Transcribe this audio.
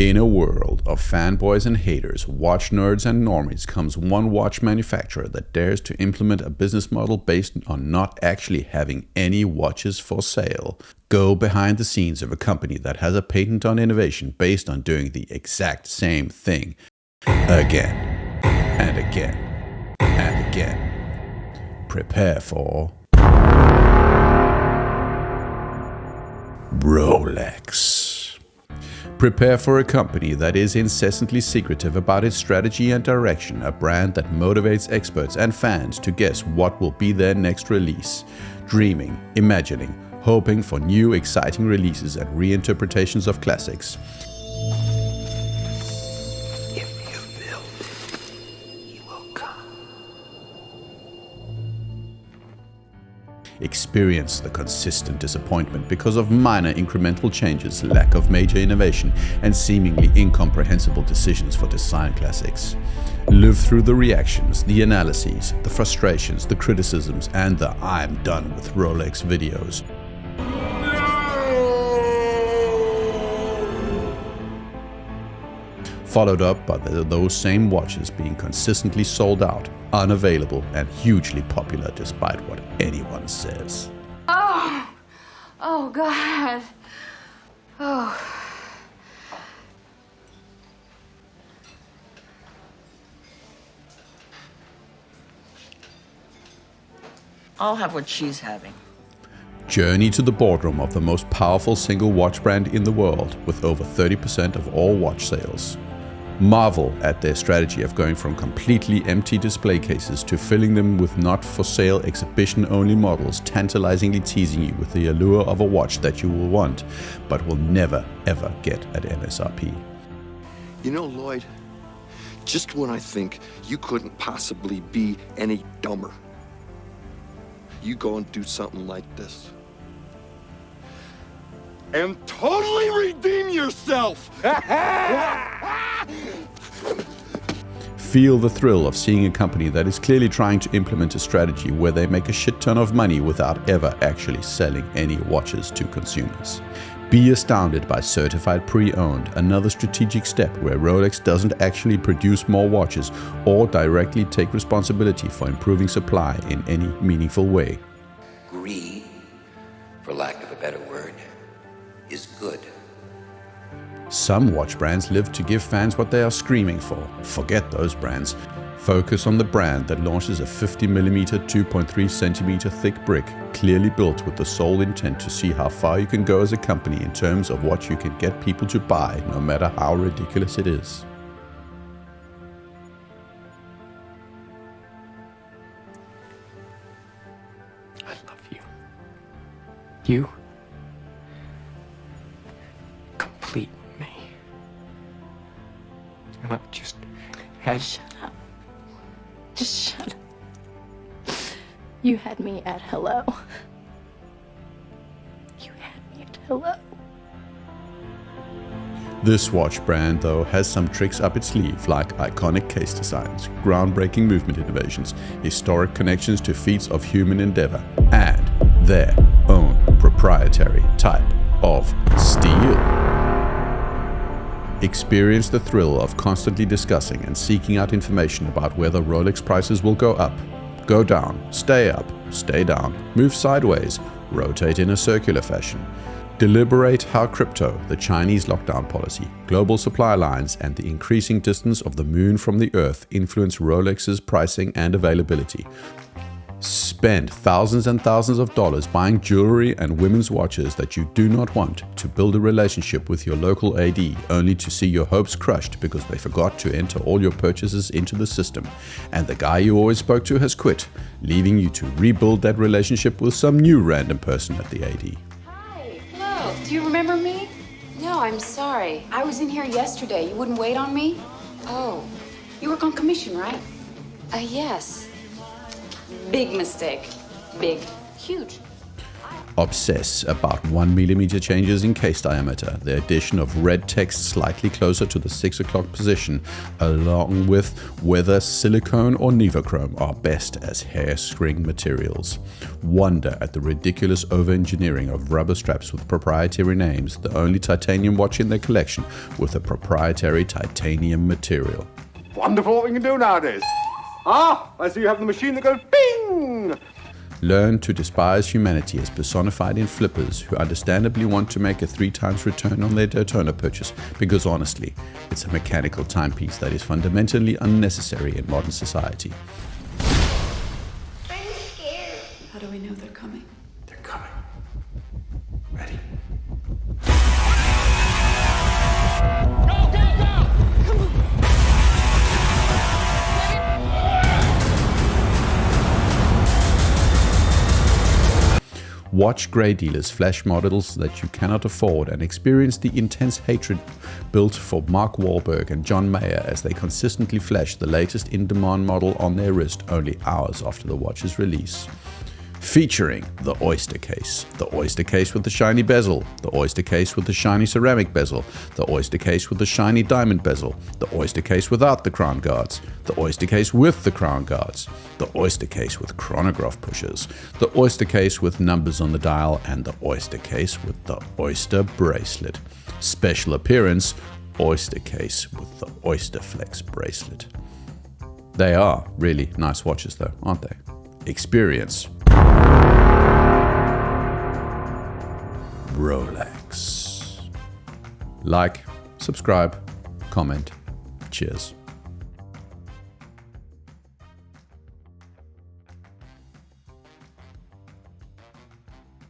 In a world of fanboys and haters, watch nerds and normies comes one watch manufacturer that dares to implement a business model based on not actually having any watches for sale. Go behind the scenes of a company that has a patent on innovation based on doing the exact same thing again and again and again. Prepare for Rolex. Prepare for a company that is incessantly secretive about its strategy and direction, a brand that motivates experts and fans to guess what will be their next release. Dreaming, imagining, hoping for new exciting releases and reinterpretations of classics. If you build, he will come. Experience the consistent disappointment because of minor incremental changes, lack of major innovation, and seemingly incomprehensible decisions for design classics. Live through the reactions, the analyses, the frustrations, the criticisms, and the "I'm done with Rolex" videos. Followed up by those same watches being consistently sold out, unavailable, and hugely popular despite what anyone says. Oh God. Oh. I'll have what she's having. Journey to the boardroom of the most powerful single watch brand in the world with over 30% of all watch sales. Marvel at their strategy of going from completely empty display cases to filling them with not-for-sale exhibition-only models, tantalizingly teasing you with the allure of a watch that you will want, but will never ever get at MSRP. You know, Lloyd, just when I think you couldn't possibly be any dumber, you go and do something like this. And totally redeem yourself! Feel the thrill of seeing a company that is clearly trying to implement a strategy where they make a shit ton of money without ever actually selling any watches to consumers. Be astounded by certified pre-owned, another strategic step where Rolex doesn't actually produce more watches or directly take responsibility for improving supply in any meaningful way. Greed, for lack of a better word, is good. Some watch brands live to give fans what they are screaming for. Forget those brands. Focus on the brand that launches a 50mm 2.3cm thick brick, clearly built with the sole intent to see how far you can go as a company in terms of what you can get people to buy, no matter how ridiculous it is. I love you. You complete me. And I've just had... Shut up. Just shut up. You had me at hello. You had me at hello. This watch brand, though, has some tricks up its sleeve, like iconic case designs, groundbreaking movement innovations, historic connections to feats of human endeavor, and their own proprietary type of steel. Experience the thrill of constantly discussing and seeking out information about whether Rolex prices will go up, go down, stay up, stay down, move sideways, rotate in a circular fashion. Deliberate how crypto, the Chinese lockdown policy, global supply lines, and the increasing distance of the moon from the Earth influence Rolex's pricing and availability. Spend thousands and thousands of dollars buying jewelry and women's watches that you do not want to build a relationship with your local AD, only to see your hopes crushed because they forgot to enter all your purchases into the system, and the guy you always spoke to has quit, leaving you to rebuild that relationship with some new random person at the AD. Hi. Hello. Do you remember me? No, I'm sorry. I was in here yesterday. You wouldn't wait on me? Oh. You work on commission, right? Yes. Big mistake. Big. Huge. obsess about 1mm changes in case diameter, the addition of red text slightly closer to the 6 o'clock position, along with whether silicone or nevochrome are best as hair string materials. Wonder at the ridiculous over-engineering of rubber straps with proprietary names, the only titanium watch in their collection with a proprietary titanium material. Wonderful what we can do nowadays. Ah, I see you have the machine that goes bing! Learn to despise humanity as personified in flippers who understandably want to make a 3 times return on their Daytona purchase because honestly, it's a mechanical timepiece that is fundamentally unnecessary in modern society. I'm scared. How do we know they're coming? They're coming. Ready? Watch grey dealers flash models that you cannot afford and experience the intense hatred built for Mark Wahlberg and John Mayer as they consistently flash the latest in-demand model on their wrist only hours after the watch's release. Featuring the Oyster Case. The Oyster Case with the shiny bezel. The Oyster Case with the shiny ceramic bezel. The Oyster Case with the shiny diamond bezel. The Oyster Case without the crown guards. The Oyster Case with the crown guards. The Oyster Case with chronograph pushers. The Oyster Case with numbers on the dial. And the Oyster Case with the Oyster bracelet. Special appearance, Oyster Case with the Oyster Flex bracelet. They are really nice watches though, aren't they? Experience Rolex. Like, subscribe, comment. Cheers.